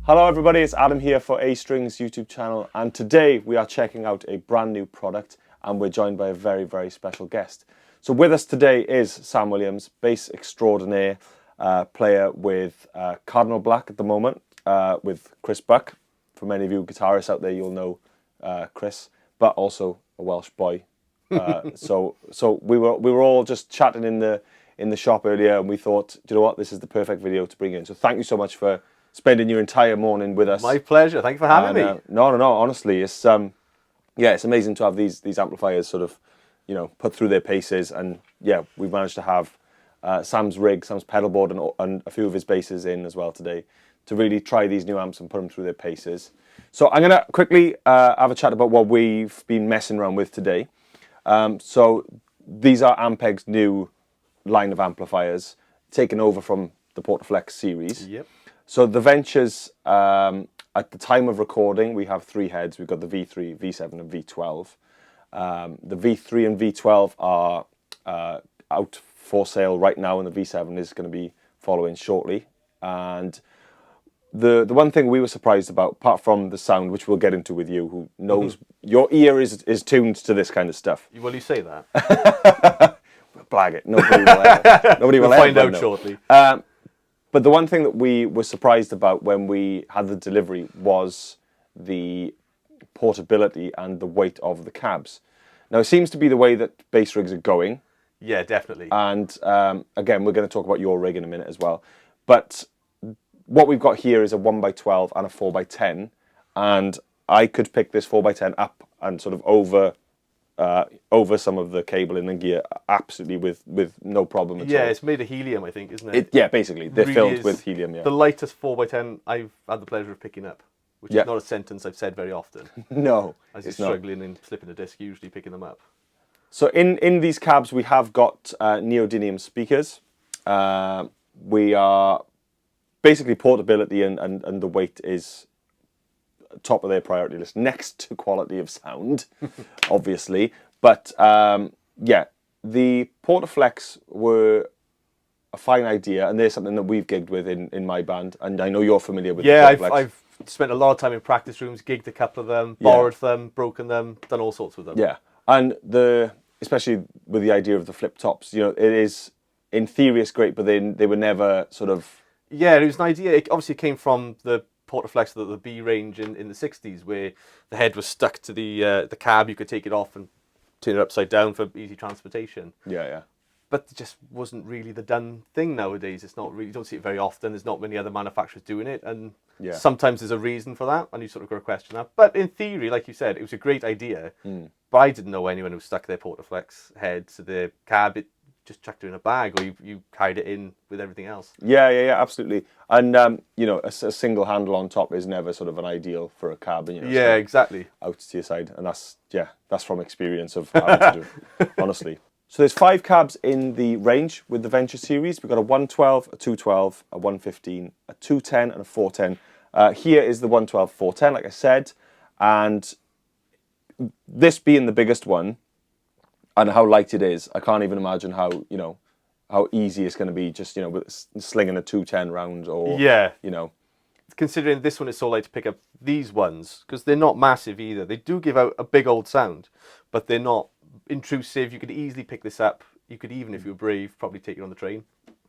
Hello everybody, it's Adam here for A Strings YouTube channel, and today we are checking out a brand new product and we're joined by a very, very special guest. So with us today is Sam Williams, bass extraordinaire, player with Cardinal Black at the moment, with Chris Buck. For many of you guitarists out there, you'll know Chris, but also a Welsh boy. So we were all just chatting in the shop earlier, and we thought, do you know what, this is the perfect video to bring in. So thank you so much for spending your entire morning with us. My pleasure. Thank you for having me. No. Honestly, it's it's amazing to have these amplifiers sort of, put through their paces, and yeah, we've managed to have Sam's pedal board, and a few of his basses in as well today to really try these new amps and put them through their paces. So I'm gonna quickly have a chat about what we've been messing around with today. So these are Ampeg's new line of amplifiers, taken over from the Portaflex series. Yep. So the Ventures, at the time of recording, we have three heads. We've got the V3, V7 and V12. The V3 and V12 are out for sale right now, and the V7 is going to be following shortly. And the one thing we were surprised about, apart from the sound, which we'll get into with you, who knows, your ear is tuned to this kind of stuff. Will you say that? Blag it. Nobody will we'll find out know. shortly. But the one thing that we were surprised about when we had the delivery was the portability and the weight of the cabs. Now, it seems to be the way that bass rigs are going. Yeah, definitely. And again, we're going to talk about your rig in a minute as well. But what we've got here is a 1x12 and a 4x10. And I could pick this 4x10 up and sort of over some of the cabling and gear absolutely with no problem at all. Yeah, it's made of helium, I think, isn't it? Yeah, basically. They're really filled with helium, yeah. The lightest 4x10 I've had the pleasure of picking up, which is not a sentence I've said very often. No, As you're struggling and slipping a disc, usually picking them up. So in these cabs, we have got neodymium speakers. We are basically portability and the weight is top of their priority list, next to quality of sound, obviously. But yeah, the Portaflex were a fine idea, and they're something that we've gigged with in my band, and I know you're familiar with. Yeah, the Portaflex. I've spent a lot of time in practice rooms, gigged a couple of them, borrowed them, broken them, done all sorts with them. Yeah, and especially with the idea of the flip tops, it is, in theory it's great, but then they were never sort of. Yeah, it was an idea. It obviously came from the Portaflex, the B range in the 60s, where the head was stuck to the cab. You could take it off and turn it upside down for easy transportation. Yeah. But it just wasn't really the done thing nowadays. It's not really, you don't see it very often. There's not many other manufacturers doing it, and sometimes there's a reason for that, and you sort of got to question that. But in theory, like you said, it was a great idea. But I didn't know anyone who stuck their Portaflex head to the cab. It just chucked it in a bag, or you carried it in with everything else. Yeah, absolutely. And a single handle on top is never sort of an ideal for a cab. Yeah, exactly. Out to your side, and that's from experience of how to do, honestly. So there's 5 cabs in the range with the Venture series. We've got a 112, a 212, a 115, a 210, and a 410. Here is the 112 410, like I said, and this being the biggest one, and how light it is, I can't even imagine how easy it's going to be just, with slinging a 210 round or, Considering this one is so light to pick up these ones, because they're not massive either. They do give out a big old sound, but they're not intrusive. You could easily pick this up. You could even, if you were brave, probably take it on the train.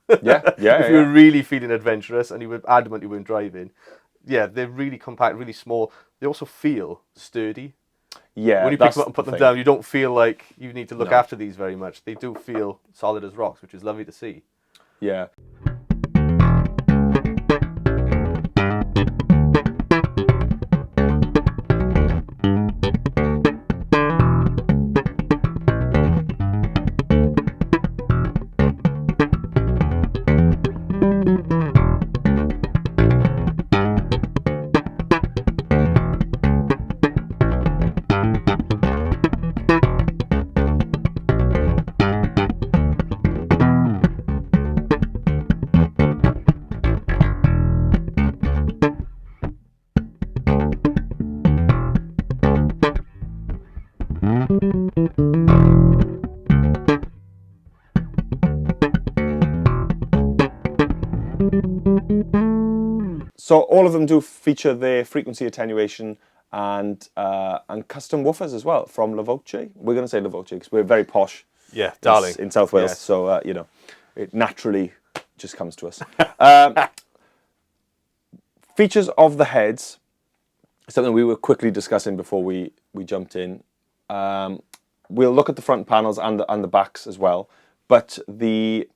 If you were really feeling adventurous and you were adamant you weren't driving. Yeah, they're really compact, really small. They also feel sturdy. Yeah, when you pick them up and put them down, you don't feel like you need to look after these very much. They do feel solid as rocks, which is lovely to see. Yeah. So all of them do feature their frequency attenuation and custom woofers as well from La Voce. We're going to say La Voce because we're very posh. Yeah, darling. In South Wales, Yes. so it naturally just comes to us. Features of the heads, something we were quickly discussing before we jumped in. We'll look at the front panels and the backs as well, but the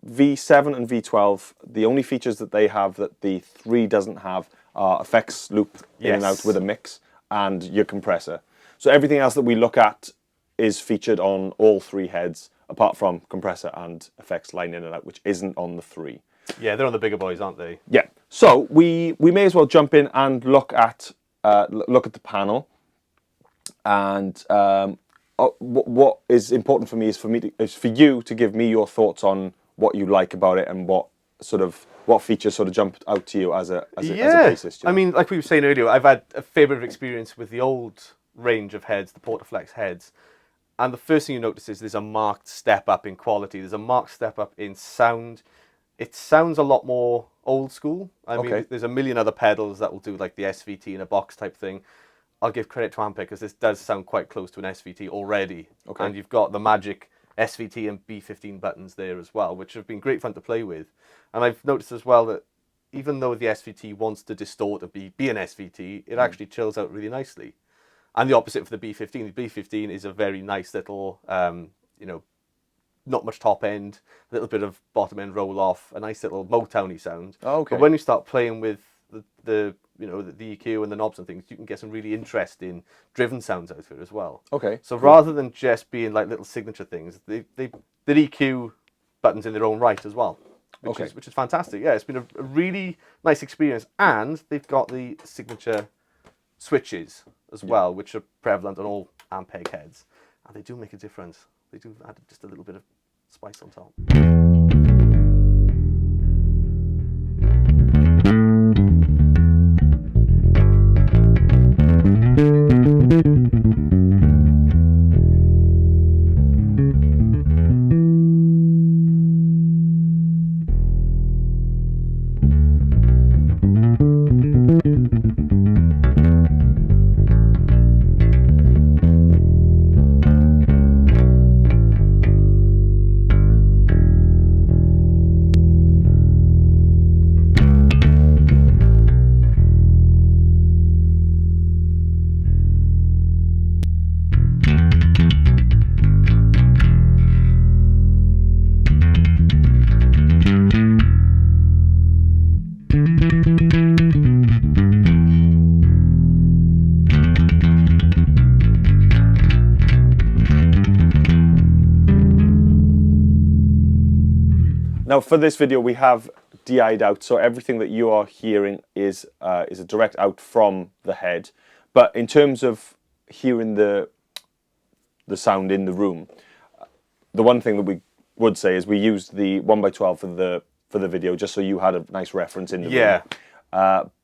V7 and V12, the only features that they have that the 3 doesn't have are effects loop in and out with a mix and your compressor. So everything else that we look at is featured on all 3 heads, apart from compressor and effects line in and out, which isn't on the 3. Yeah, they're on the bigger boys, aren't they? Yeah. So we may as well jump in and look at the panel. And what is important for me is for you to give me your thoughts on what you like about it and what features sort of jumped out to you as a bassist. You know? I mean, like we were saying earlier, I've had a fair bit of experience with the old range of heads, the Portaflex heads, and the first thing you notice is there's a marked step up in quality. There's a marked step up in sound. It sounds a lot more old school. I mean, there's a million other pedals that will do like the SVT in a box type thing. I'll give credit to Ampeg because this does sound quite close to an SVT already. Okay. And you've got the magic SVT and B15 buttons there as well, which have been great fun to play with. And I've noticed as well that even though the SVT wants to distort and be an SVT, it actually chills out really nicely. And the opposite for the B15. The B15 is a very nice little, not much top end, a little bit of bottom end roll off, a nice little Motowny sound. Oh, okay. But when you start playing with the EQ and the knobs and things, you can get some really interesting driven sounds out of it as well. Okay. So rather than just being like little signature things, the EQ buttons in their own right as well, which is fantastic. Yeah, it's been a really nice experience, and they've got the signature switches as well, which are prevalent on all Ampeg heads, and they do make a difference. They do add just a little bit of spice on top. Now for this video we have DI'd out, so everything that you are hearing is a direct out from the head. But in terms of hearing the sound in the room, the one thing that we would say is we used the 1x12 for the video just so you had a nice reference in the room.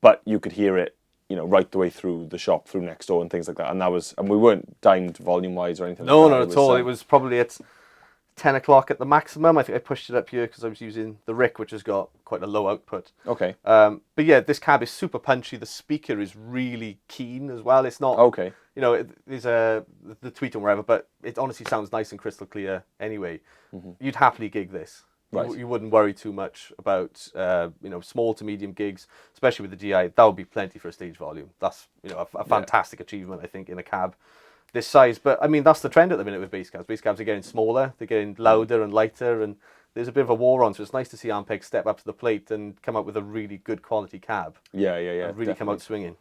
But you could hear it, right the way through the shop, through next door and things like that. And we weren't dimed volume wise or anything. No, like that. not at all. It was probably at 10 o'clock at the maximum. I think I pushed it up here because I was using the Rick, which has got quite a low output. Okay. But yeah, this cab is super punchy. The speaker is really keen as well. It's not, there's the tweet and wherever, but it honestly sounds nice and crystal clear anyway. Mm-hmm. You'd happily gig this. Right. You wouldn't worry too much about, small to medium gigs, especially with the DI. That would be plenty for a stage volume. That's, a fantastic achievement, I think, in a cab this size. But I mean, that's the trend at the minute with bass cabs. Bass cabs are getting smaller, they're getting louder and lighter, and there's a bit of a war on. So it's nice to see Ampeg step up to the plate and come up with a really good quality cab. Yeah. And really definitely come out swinging.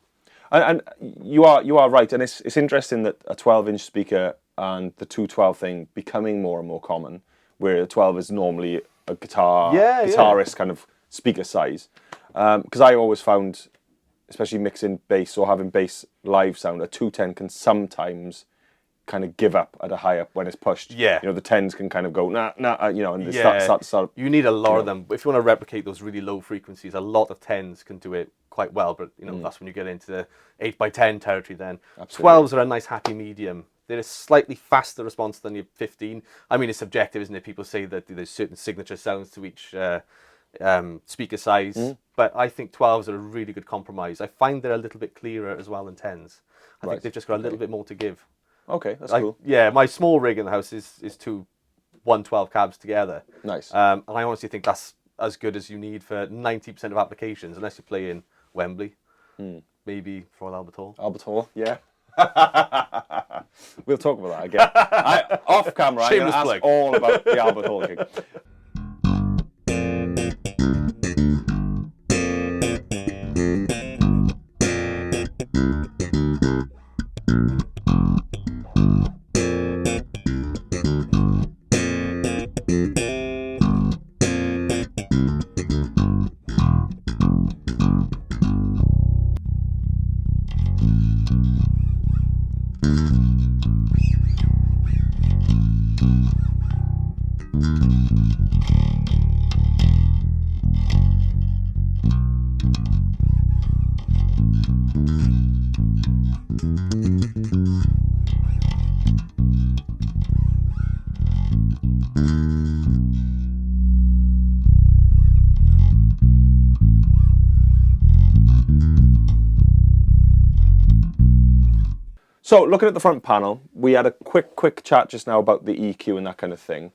And you are right, and it's interesting that a 12-inch speaker and the 212 thing becoming more and more common, where a 12 is normally a guitarist kind of speaker size. Because I always found, especially mixing bass or having bass live sound, a 210 can sometimes kind of give up at a high up when it's pushed. Yeah. The 10s can kind of go, and they start. You need a lot of them. If you want to replicate those really low frequencies, a lot of 10s can do it quite well, but that's when you get into the 8x10 territory then. Absolutely. 12s are a nice happy medium. They're a slightly faster response than your 15. I mean, it's subjective, isn't it? People say that there's certain signature sounds to each speaker size, but I think 12s are a really good compromise. I find they're a little bit clearer as well than 10s. I think they've just got a little bit more to give. Okay, that's cool. Yeah, my small rig in the house is two 112 cabs together. Nice. And I honestly think that's as good as you need for 90% of applications, unless you play in Wembley, maybe Royal Albert Hall. Albert Hall, yeah. We'll talk about that again. Off camera, I'm going to ask all about the Albert Hall gig. So looking at the front panel, we had a quick chat just now about the EQ and that kind of thing.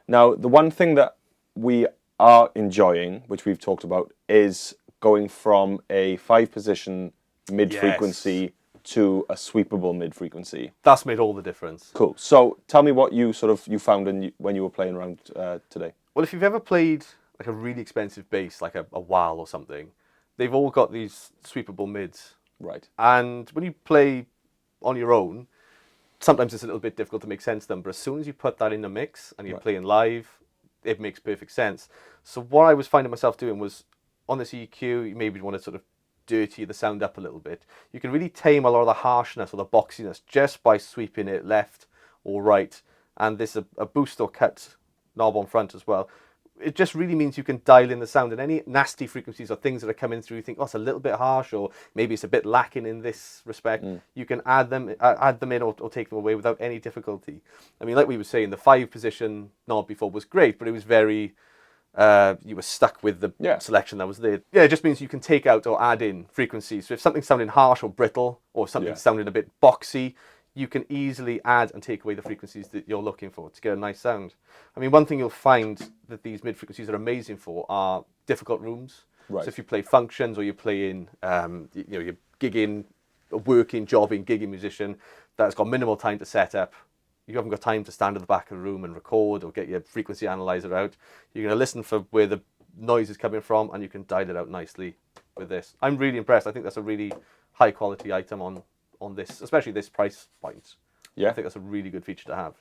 Now, the one thing that we are enjoying, which we've talked about, is going from a 5-position mid-frequency to a sweepable mid-frequency. That's made all the difference. Cool. So tell me what you found when you were playing around today. Well, if you've ever played like a really expensive bass, like a WAL or something, they've all got these sweepable mids. Right. And when you play on your own, sometimes it's a little bit difficult to make sense of them, but as soon as you put that in a mix and you're playing live, it makes perfect sense. So what I was finding myself doing was, on this EQ, you maybe want to sort of dirty the sound up a little bit. You can really tame a lot of the harshness or the boxiness just by sweeping it left or right. And there's a boost or cut knob on front as well. It just really means you can dial in the sound, and any nasty frequencies or things that are coming through, you think, oh, it's a little bit harsh, or maybe it's a bit lacking in this respect. You can add them in or take them away without any difficulty. I mean, like we were saying, the 5-position knob before was great, but it was very, you were stuck with the selection that was there. Yeah, it just means you can take out or add in frequencies. So if something's sounding harsh or brittle, or something's sounding a bit boxy, you can easily add and take away the frequencies that you're looking for to get a nice sound. I mean, one thing you'll find that these mid frequencies are amazing for are difficult rooms. Right. So if you play functions or you're playing, you're gigging, working, jobbing, gigging musician that's got minimal time to set up, you haven't got time to stand at the back of the room and record or get your frequency analyzer out. You're going to listen for where the noise is coming from, and you can dial it out nicely with this. I'm really impressed. I think that's a really high quality item on this, especially this price point. Yeah, I think that's a really good feature to have.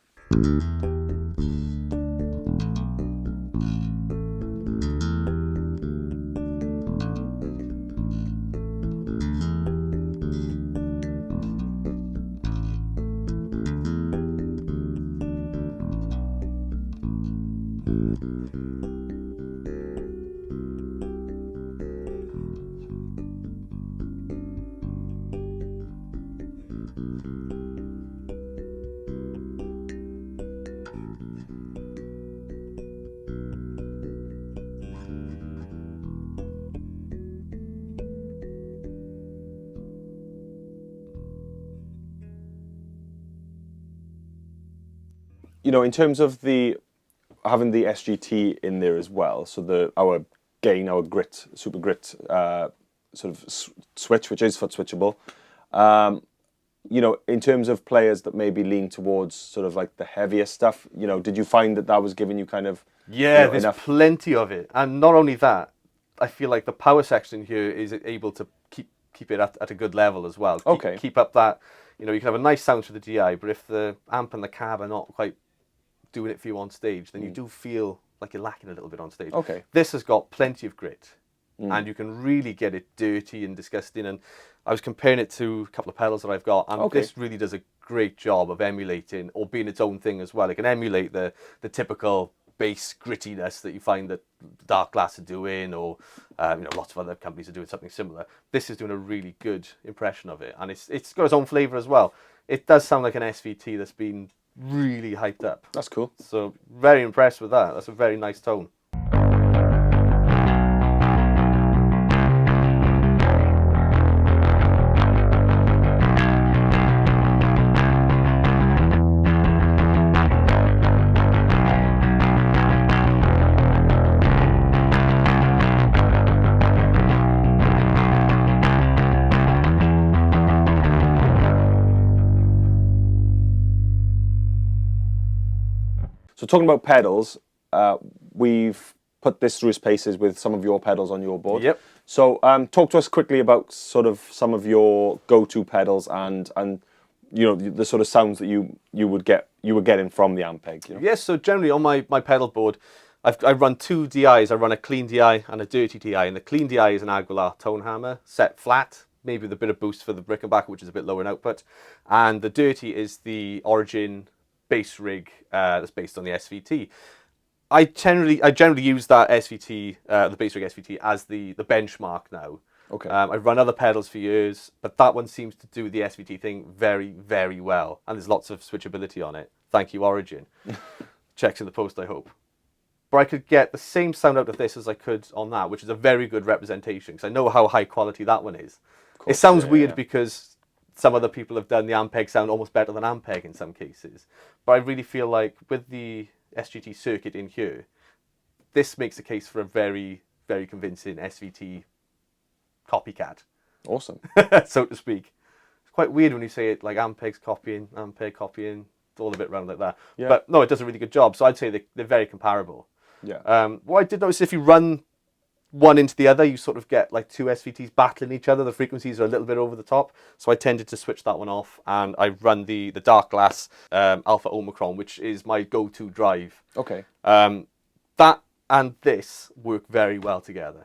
You know, in terms of having the SGT in there as well, so our gain, our grit, super grit sort of switch, which is foot switchable. You know, in terms of players that maybe lean towards sort of like the heavier stuff, you know, did you find that was giving you kind of there's plenty of it, and not only that, I feel like the power section here is able to keep it at a good level as well. Keep up that, you know, you can have a nice sound through the DI, but if the amp and the cab are not quite doing it for you on stage, then you do feel like you're lacking a little bit on stage. This has got plenty of grit, and you can really get it dirty and disgusting. And I was comparing it to a couple of pedals that I've got, and this really does a great job of emulating or being its own thing as well. It can emulate the typical bass grittiness that you find that Dark Glass are doing, or lots of other companies are doing something similar. This is doing a really good impression of it, and it's got its own flavour as well. It does sound like an SVT that's been really hyped up. That's cool. So very impressed with that. That's a very nice tone. talking about pedals, we've put this through its paces with some of your pedals on your board. Yep. So talk to us quickly about sort of some of your go-to pedals and you know the sort of sounds that you were getting from the Ampeg. You know? Yes, so generally on my pedal board, I run two DIs. I run a clean DI and a dirty DI, and the clean DI is an Aguilar tone hammer set flat, maybe with a bit of boost for the Rickenbacker, which is a bit lower in output, and the dirty is the Origin bass rig that's based on the SVT. I generally use that SVT, the bass rig SVT, as the benchmark now. Okay. I've run other pedals for years, but that one seems to do the SVT thing very, very well, and there's lots of switchability on it. Thank you, Origin. Checks in the post, I hope. But I could get the same sound out of this as I could on that, which is a very good representation, because I know how high quality that one is. It sounds weird because some other people have done the Ampeg sound almost better than Ampeg in some cases. But I really feel like with the SGT circuit in here, this makes a case for a very, very convincing SVT copycat. Awesome. So to speak. It's quite weird when you say it like Ampeg's copying, Ampeg copying. It's all a bit round like that. Yeah. But no, it does a really good job. So I'd say they're very comparable. Yeah. What I did notice, if you run one into the other, you sort of get like two SVTs battling each other. The frequencies are a little bit over the top. So I tended to switch that one off, and I run the Dark Glass Alpha Omicron, which is my go-to drive. Okay. That and this work very well together.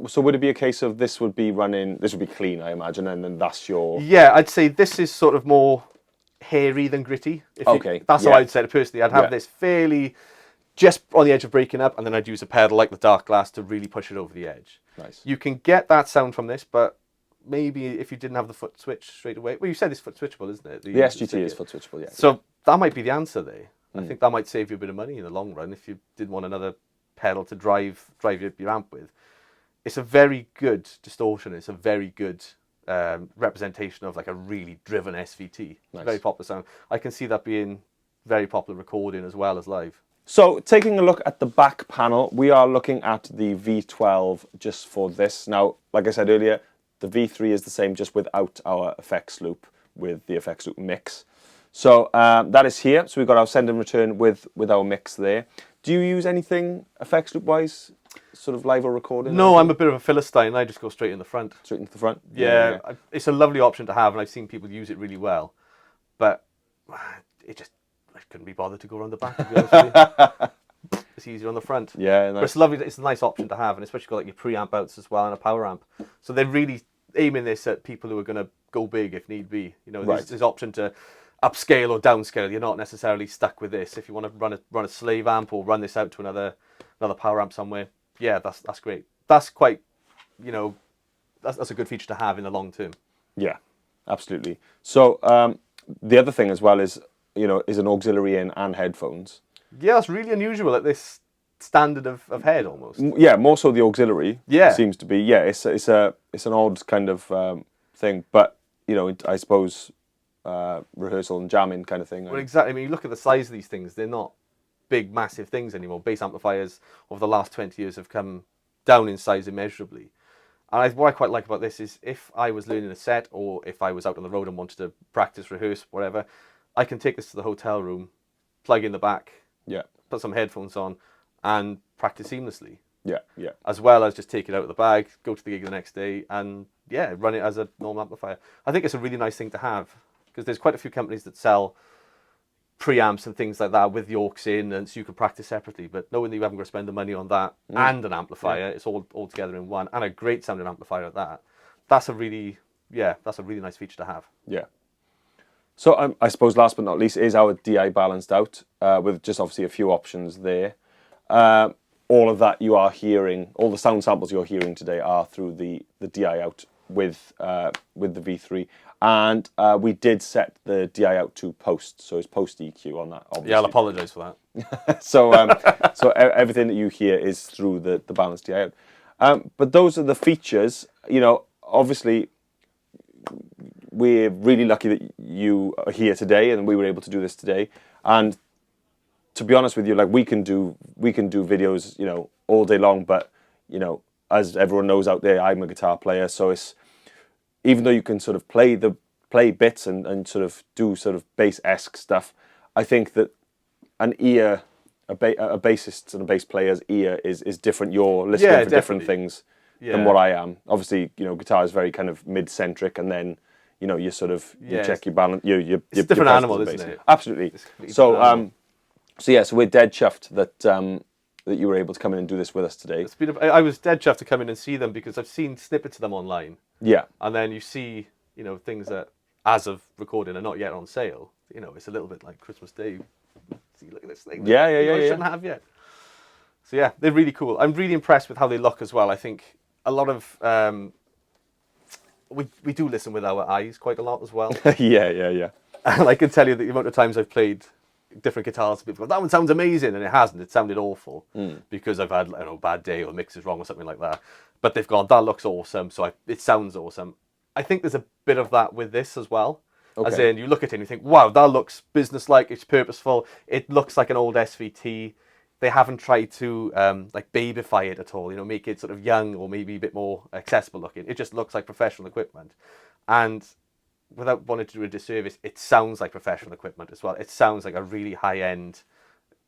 So would it be a case of this would be clean, I imagine, and then that's your... Yeah, I'd say this is sort of more hairy than gritty. That's how I'd say it personally. I'd have this fairly just on the edge of breaking up, and then I'd use a pedal like the Dark Glass to really push it over the edge. Nice. You can get that sound from this, but maybe if you didn't have the foot switch straight away... Well, you said it's foot switchable, isn't it? The SGT is foot switchable, yeah. So that might be the answer there. I think that might save you a bit of money in the long run if you didn't want another pedal to drive your amp with. It's a very good distortion. It's a very good representation of like a really driven SVT. Nice. Very popular sound. I can see that being very popular recording as well as live. So taking a look at the back panel, we are looking at the V12 just for this. Now, like I said earlier, the V3 is the same just without our effects loop with the effects loop mix. So that is here. So we've got our send and return with our mix there. Do you use anything effects loop wise? Sort of live or recording? No, I'm a bit of a Philistine. I just go straight in the front. Straight into the front? Yeah. It's a lovely option to have, and I've seen people use it really well. But I couldn't be bothered to go around the back, to be honest with you. It's easier on the front. Yeah, nice. But it's lovely. It's a nice option to have, and especially got like your preamp outs as well and a power amp. So they're really aiming this at people who are going to go big if need be. You know, there's option to upscale or downscale. You're not necessarily stuck with this. If you want to run a slave amp or run this out to another power amp somewhere, yeah, that's great. That's quite, you know, that's a good feature to have in the long term. Yeah, absolutely. So the other thing as well is, you know, is an auxiliary in and headphones. Yeah, that's really unusual at this standard of head almost. Yeah, more so the auxiliary. Yeah, seems to be. Yeah, it's an odd kind of thing, but you know, I suppose rehearsal and jamming kind of thing. Well, exactly. I mean, you look at the size of these things; they're not big, massive things anymore. Bass amplifiers over the last 20 years have come down in size immeasurably. And what I quite like about this is if I was learning a set or if I was out on the road and wanted to practice, rehearse, whatever, I can take this to the hotel room, plug in the back, Yeah. put some headphones on, and practice seamlessly. Yeah. Yeah. As well as just take it out of the bag, go to the gig the next day, and yeah, run it as a normal amplifier. I think it's a really nice thing to have, because there's quite a few companies that sell preamps and things like that with the aux in, and so you can practice separately. But knowing that you haven't got to spend the money on that and an amplifier, it's all together in one, and a great sounding amplifier at that. That's a really nice feature to have. Yeah. So I suppose last but not least is our DI balanced out with just obviously a few options there. All of that you are hearing, all the sound samples you're hearing today are through the DI out with the V3, and we did set the DI out to post, so it's post EQ on that. Obviously. Yeah, I'll apologise for that. So everything that you hear is through the balanced DI out. But those are the features. You know, obviously, we're really lucky that you are here today, and we were able to do this today. And to be honest with you, like we can do videos, you know, all day long. But you know, as everyone knows out there, I'm a guitar player, so it's even though you can sort of play bits and sort of do sort of bass-esque stuff, I think that an ear, a bassist and a bass player's ear is different. You're listening for different things than what I am. Obviously, you know, guitar is very kind of mid-centric, and then you know you sort of you check your balance. It's a different animal, isn't it? Absolutely. So so we're dead chuffed that that you were able to come in and do this with us today. I was dead chuffed to come in and see them, because I've seen snippets of them online. Yeah. And then you see, you know, things that, as of recording, are not yet on sale. You know, it's a little bit like Christmas Day. See, look at this thing. Yeah. I shouldn't have yet. So yeah, they're really cool. I'm really impressed with how they look as well. I think a lot of we do listen with our eyes quite a lot as well. Yeah. And I can tell you the amount of times I've played different guitars, people go, that one sounds amazing, and it hasn't. It sounded awful because I've had, I don't know, a bad day or the mix is wrong or something like that. But they've gone, that looks awesome, so it sounds awesome. I think there's a bit of that with this as well. Okay. As in, you look at it and you think, wow, that looks business-like, it's purposeful, it looks like an old SVT. They haven't tried to like babyfy it at all, you know, make it sort of young or maybe a bit more accessible looking. It just looks like professional equipment. And without wanting to do a disservice, it sounds like professional equipment as well. It sounds like a really high-end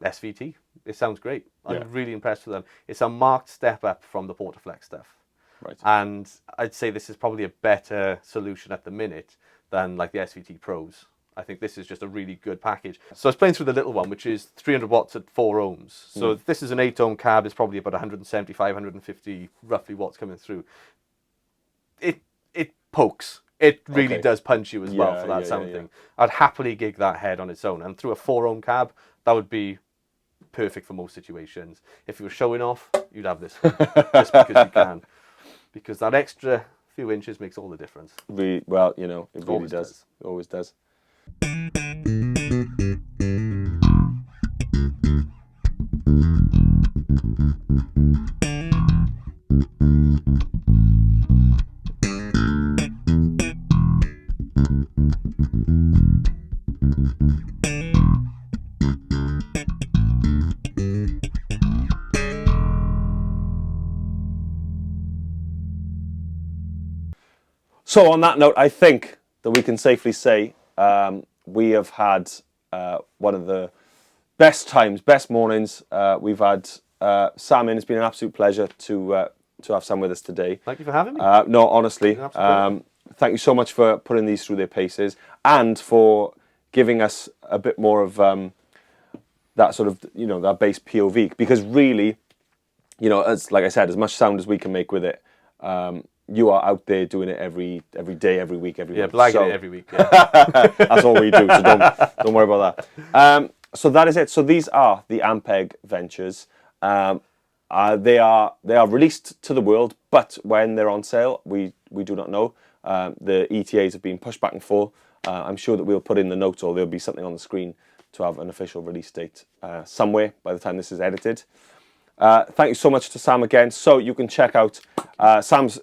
SVT. It sounds great. I'm really impressed with them. It's a marked step up from the Portaflex stuff. Right. And I'd say this is probably a better solution at the minute than like the SVT Pros. I think this is just a really good package. So I was playing through the little one, which is 300 watts at 4 ohms. So if this is an 8 ohm cab, it's probably about 175, 150 roughly watts coming through. It pokes. It really does punch you as well for that sound thing. I'd happily gig that head on its own. And through a 4 ohm cab, that would be perfect for most situations. If you were showing off, you'd have this one, just because you can. Because that extra few inches makes all the difference. Well, you know, it really does. It always does. So on that note, I think that we can safely say we have had one of the best times, best mornings. We've had Sam in. It's been an absolute pleasure to have Sam with us today. Thank you for having me. No, honestly, thank you so much for putting these through their paces and for giving us a bit more of that sort of, you know, that bass POV. Because really, you know, as like I said, as much sound as we can make with it, you are out there doing it every day, every week, every month. Blagging it every week. Yeah. That's all we do, so don't worry about that. So that is it. So these are the Ampeg Ventures. They are released to the world, but when they're on sale, we do not know. The ETAs have been pushed back and forth. I'm sure that we'll put in the notes, or there'll be something on the screen to have an official release date somewhere by the time this is edited. Thank you so much to Sam again. So you can check out Sam's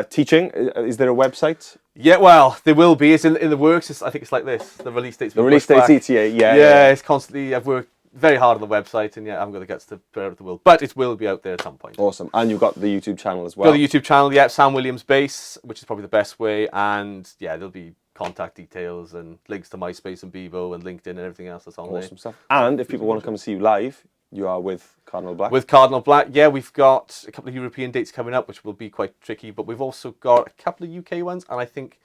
teaching. Is there a website? Yeah, well, there will be. It's in the works. I think it's like this. The release date's been The release pushed date's back. ETA, yeah. Yeah, it's constantly. I've worked very hard on the website, and yeah, I haven't got the guts to put it out of the world. But it will be out there at some point. Awesome. And you've got the YouTube channel as well. Got the YouTube channel, yeah, Sam Williams Bass, which is probably the best way. And yeah, there'll be contact details and links to MySpace and Bebo and LinkedIn and everything else that's on there. Awesome stuff. And if people want to come and see you live, you are with Cardinal Black. With Cardinal Black, yeah, we've got a couple of European dates coming up, which will be quite tricky, but we've also got a couple of UK ones, and I think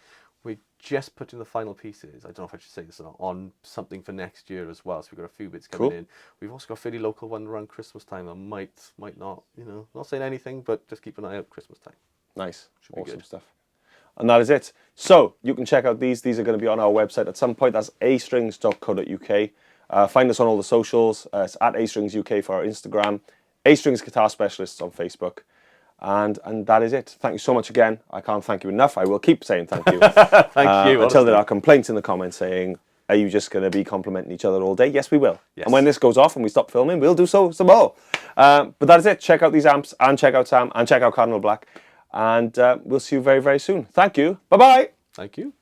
we're just putting the final pieces, I don't know if I should say this or not, on something for next year as well, so we've got a few bits coming in. We've also got a fairly local one around Christmas time that might not, you know, not saying anything, but just keep an eye out Christmas time. Nice. Should be awesome good stuff. And that is it. So you can check out these. These are going to be on our website at some point. That's astrings.co.uk. Find us on all the socials. It's at astringsuk for our Instagram. A-Strings Guitar Specialists on Facebook. And that is it. Thank you so much again. I can't thank you enough. I will keep saying thank you. Thank you. Until there are complaints in the comments saying, are you just going to be complimenting each other all day? Yes, we will. Yes. And when this goes off and we stop filming, we'll do so some more. But that is it. Check out these amps and check out Sam and check out Cardinal Black. And we'll see you very, very soon. Thank you. Bye-bye. Thank you.